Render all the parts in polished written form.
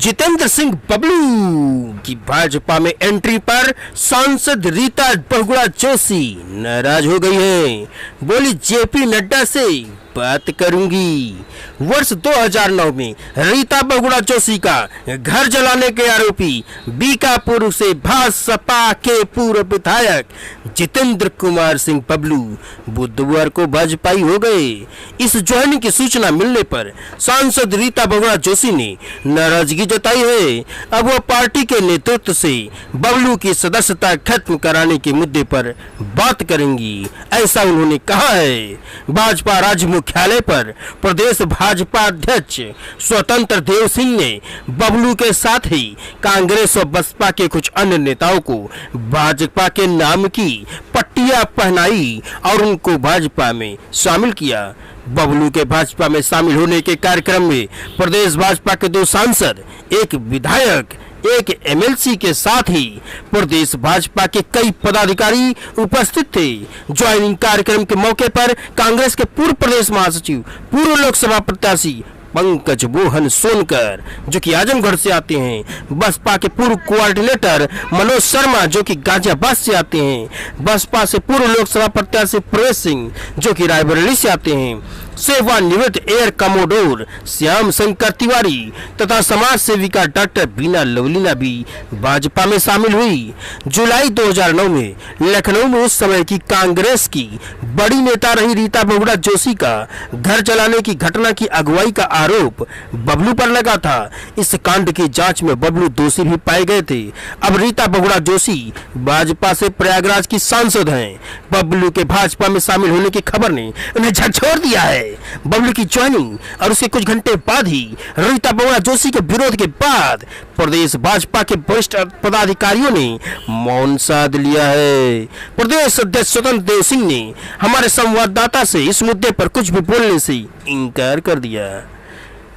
जितेंद्र सिंह बबलू की भाजपा में एंट्री पर सांसद रीता बहुगुणा जोशी नाराज हो गई हैं। बोली जेपी नड्डा से बात करूंगी। वर्ष 2009 में रीता बहुगुणा जोशी का घर जलाने के आरोपी बीकापुर से भाजपा के पूर्व विधायक जितेंद्र कुमार सिंह बबलू बुधवार को भाजपाई हो गए। इस ज्वाइनिंग की सूचना मिलने पर सांसद रीता बहुगुणा जोशी ने नाराजगी जताई है। अब वह पार्टी के नेतृत्व से बबलू की सदस्यता खत्म कराने के मुद्दे पर बात करेंगी, ऐसा उन्होंने कहा है। भाजपा राज्य मुख्यालय पर प्रदेश भाजपा अध्यक्ष स्वतंत्र देव सिंह ने बबलू के साथ ही कांग्रेस और बसपा के कुछ अन्य नेताओं को भाजपा के नाम की पट्टियां पहनाई और उनको भाजपा में शामिल किया। बबलू के भाजपा में शामिल होने के कार्यक्रम में प्रदेश भाजपा के 2 सांसद, 1 विधायक, 1 एमएलसी के साथ ही प्रदेश भाजपा के कई पदाधिकारी उपस्थित थे। ज्वाइनिंग कार्यक्रम के मौके पर कांग्रेस के पूर्व प्रदेश महासचिव, पूर्व लोकसभा प्रत्याशी पंकज मोहन सोनकर जो कि आजमगढ़ से आते हैं, बसपा के पूर्व कोऑर्डिनेटर मनोज शर्मा जो कि गाजियाबाद से आते हैं, बसपा से पूर्व लोकसभा प्रत्याशी प्रवेश सिंह जो कि रायबरेली से आते हैं, सेवानिवृत्त एयर कमोडोर श्याम शंकर तिवारी तथा समाज सेविका डॉक्टर बीना लवलीना भी भाजपा में शामिल हुई। जुलाई 2009 में लखनऊ में उस समय की कांग्रेस की बड़ी नेता रही रीता बहुगुणा जोशी का घर जलाने की घटना की अगुवाई का आरोप बबलू पर लगा था। इस कांड की जांच में बबलू दोषी भी पाए गए थे। अब रीता बहुगुणा जोशी भाजपा से प्रयागराज की सांसद हैं। बबलू के भाजपा में शामिल होने की खबर ने उन्हें झकझोर दिया है। बबलू की ज्वाइनिंग और उसके कुछ घंटे बाद ही रीता बहुगुणा जोशी के विरोध के बाद प्रदेश भाजपा के वरिष्ठ पदाधिकारियों ने मौन साध लिया है। प्रदेश अध्यक्ष स्वतंत्र देव सिंह ने हमारे संवाददाता से इस मुद्दे पर कुछ भी बोलने से इनकार कर दिया।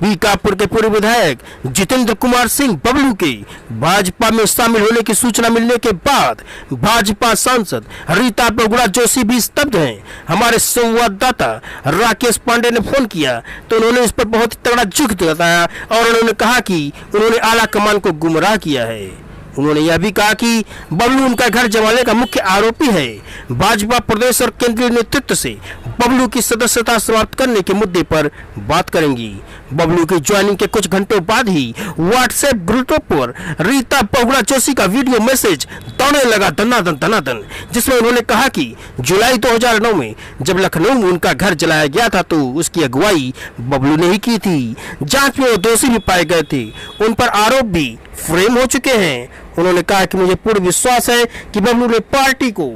बीकापुर के पूर्व विधायक जितेंद्र कुमार सिंह बबलू के भाजपा में शामिल होने की सूचना मिलने के बाद भाजपा सांसद रीता बहुगुणा जोशी भी स्तब्ध हैं। हमारे संवाददाता राकेश पांडे ने फोन किया तो उन्होंने इस पर बहुत तगड़ा दुख जताया और उन्होंने कहा कि उन्होंने आला कमान को गुमराह किया है। उन्होंने यह भी कहा कि बबलू उनका घर जलाने का मुख्य आरोपी है। भाजपा प्रदेश और केंद्रीय नेतृत्व से बबलू की सदस्यता समाप्त करने के मुद्दे पर बात करेंगी। बबलू की ज्वाइनिंग के कुछ घंटों बाद ही व्हाट्सएप ग्रुपों पर रीता बहुगुणा जोशी का वीडियो मैसेज दौड़ने लगा दनादन, जिसमें उन्होंने कहा कि जुलाई 2009 में जब लखनऊ में उनका घर जलाया गया था तो उसकी अगुवाई बबलू ने ही की थी। जांच में वो दोषी भी पाए गए थे। उन पर आरोप भी फ्रेम हो चुके हैं। उन्होंने कहा कि मुझे पूर्ण विश्वास है कि बबलू ने पार्टी को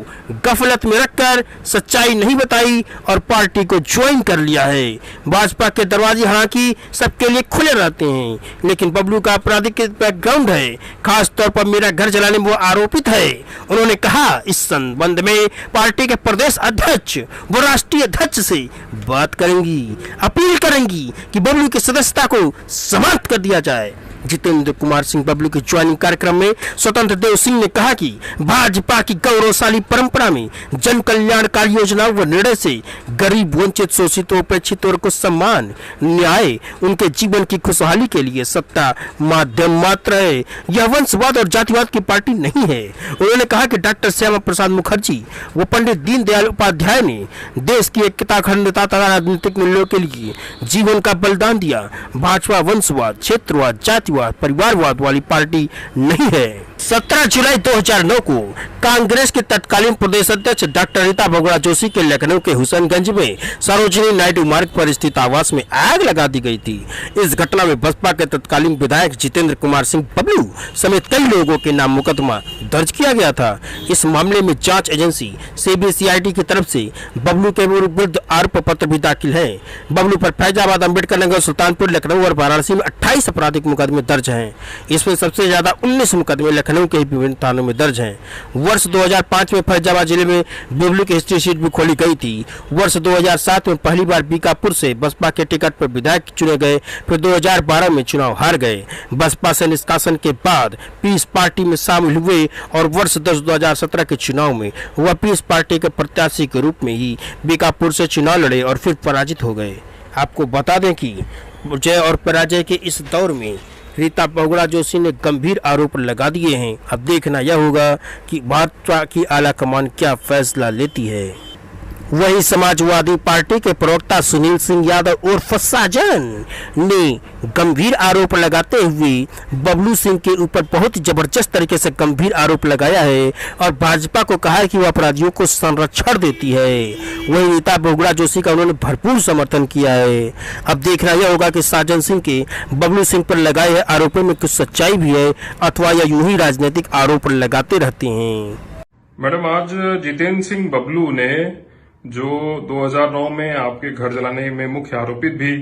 गफलत में रखकर सच्चाई नहीं बताई और पार्टी को ज्वाइन कर लिया है। भाजपा के दरवाजे हालांकि सबके लिए खुले रहते हैं, लेकिन बबलू का आपराधिक बैकग्राउंड है, खास तौर पर मेरा घर जलाने में वो आरोपित है। उन्होंने कहा इस संबंध में पार्टी के प्रदेश अध्यक्ष व राष्ट्रीय अध्यक्ष से बात करेंगी, अपील करेंगी कि बबलू की सदस्यता को समाप्त कर दिया जाए। जितेंद्र कुमार सिंह बबलू के ज्वाइनिंग कार्यक्रम में स्वतंत्र देव सिंह ने कहा कि भाजपा की गौरवशाली परंपरा में जन कल्याणकारी योजनाओं व निर्णय से गरीब, वंचित, शोषित, उपेक्षित वर्ग को सम्मान, न्याय, उनके जीवन की खुशहाली के लिए सत्ता माध्यम मात्र है। यह वंशवाद और जातिवाद की पार्टी नहीं है। उन्होंने कहा कि डॉक्टर श्यामा प्रसाद मुखर्जी व पंडित दीनदयाल उपाध्याय ने देश की एकता, अखंडता तथा राजनीतिक मूल्यों के लिए जीवन का बलिदान दिया। भाजपा वंशवाद, क्षेत्रवाद, जातिवाद, परिवारवाद वाली पार्टी नहीं है। 17 जुलाई 2009 को कांग्रेस के तत्कालीन प्रदेश अध्यक्ष डॉक्टर रीता बहुगुणा जोशी के लखनऊ के हुसैनगंज में सरोजिनी नायडू मार्ग पर स्थित आवास में आग लगा दी गई थी। इस घटना में बसपा के तत्कालीन विधायक जितेंद्र कुमार सिंह बबलू समेत कई लोगों के नाम मुकदमा दर्ज किया गया था। इस मामले में जांच एजेंसी सीबीसीआईडी की तरफ से बबलू के विरुद्ध आरोप पत्र भी दाखिल है। बबलू पर फैजाबाद, अम्बेडकर नगर, सुल्तानपुर, लखनऊ और वाराणसी में 28 आपराधिक मुकदमे दर्ज हैं। इसमें सबसे ज्यादा 19 मुकदमे लखनऊ के विभिन्न थानों में दर्ज हैं। वर्ष 2005 में फैजाबाद जिले में बबलू की हिस्ट्री शीट भी खोली गई थी। वर्ष 2007 में पहली बार बीकापुर से बसपा के टिकट पर विधायक चुने गए, फिर 2012 में चुनाव हार गए। बसपा से निष्कासन के बाद पीस पार्टी में शामिल हुए और वर्ष 2017 के चुनाव में वह पीस पार्टी के प्रत्याशी के रूप में ही बीकापुर से चुनाव लड़े और फिर पराजित हो गए। आपको बता दें कि जय और पराजय के इस दौर में रीता बहुगुणा जोशी ने गंभीर आरोप लगा दिए हैं। अब देखना यह होगा कि भाजपा की आला कमान क्या फैसला लेती है। वहीं समाजवादी पार्टी के प्रवक्ता सुनील सिंह यादव उर्फ साजन ने गंभीर आरोप लगाते हुए बबलू सिंह के ऊपर बहुत जबरदस्त तरीके से गंभीर आरोप लगाया है और भाजपा को कहा है कि वह अपराधियों को संरक्षण देती है। वहीं रीता बहुगुणा जोशी का उन्होंने भरपूर समर्थन किया है। अब देखना यह होगा कि साजन सिंह के बबलू सिंह पर लगाए गए आरोपों में कुछ सच्चाई भी है अथवा यह यूं ही राजनीतिक आरोप लगाते रहते हैं। मैडम, आज जितेंद्र सिंह बबलू ने जो 2009 में आपके घर जलाने में मुख्य आरोपित भी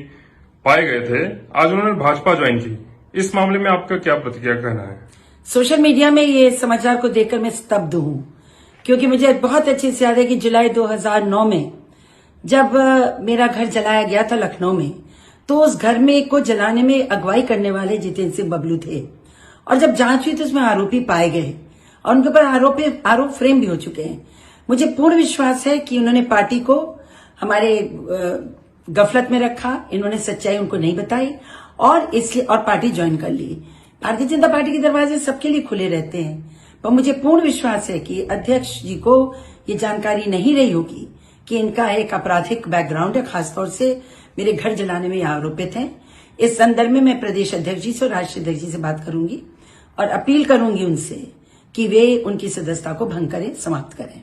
पाए गए थे, आज उन्होंने भाजपा ज्वाइन की। इस मामले में आपका क्या प्रतिक्रिया कहना है? सोशल मीडिया में ये समाचार को देखकर मैं स्तब्ध हूं, क्योंकि मुझे बहुत अच्छे से याद है कि जुलाई 2009 में जब मेरा घर जलाया गया था लखनऊ में, तो उस घर में को जलाने में अगुवाई करने वाले जितेंद्र सिंह बबलू थे और जब जांच हुई तो उसमें आरोपी पाए गए और उनके ऊपर आरोप फ्रेम भी हो चुके हैं। मुझे पूर्ण विश्वास है कि उन्होंने पार्टी को हमारे गफलत में रखा, इन्होंने सच्चाई उनको नहीं बताई और इसलिए और पार्टी ज्वाइन कर ली। भारतीय जनता पार्टी के दरवाजे सबके लिए खुले रहते हैं, पर मुझे पूर्ण विश्वास है कि अध्यक्ष जी को ये जानकारी नहीं रही होगी कि इनका एक आपराधिक बैकग्राउंड है, खासतौर से मेरे घर जलाने में आरोपित हैं। इस संदर्भ में मैं प्रदेश अध्यक्ष जी से और राष्ट्रीय अध्यक्ष जी से बात करूंगी और अपील करूंगी उनसे कि वे उनकी सदस्यता को भंग करें, समाप्त करें।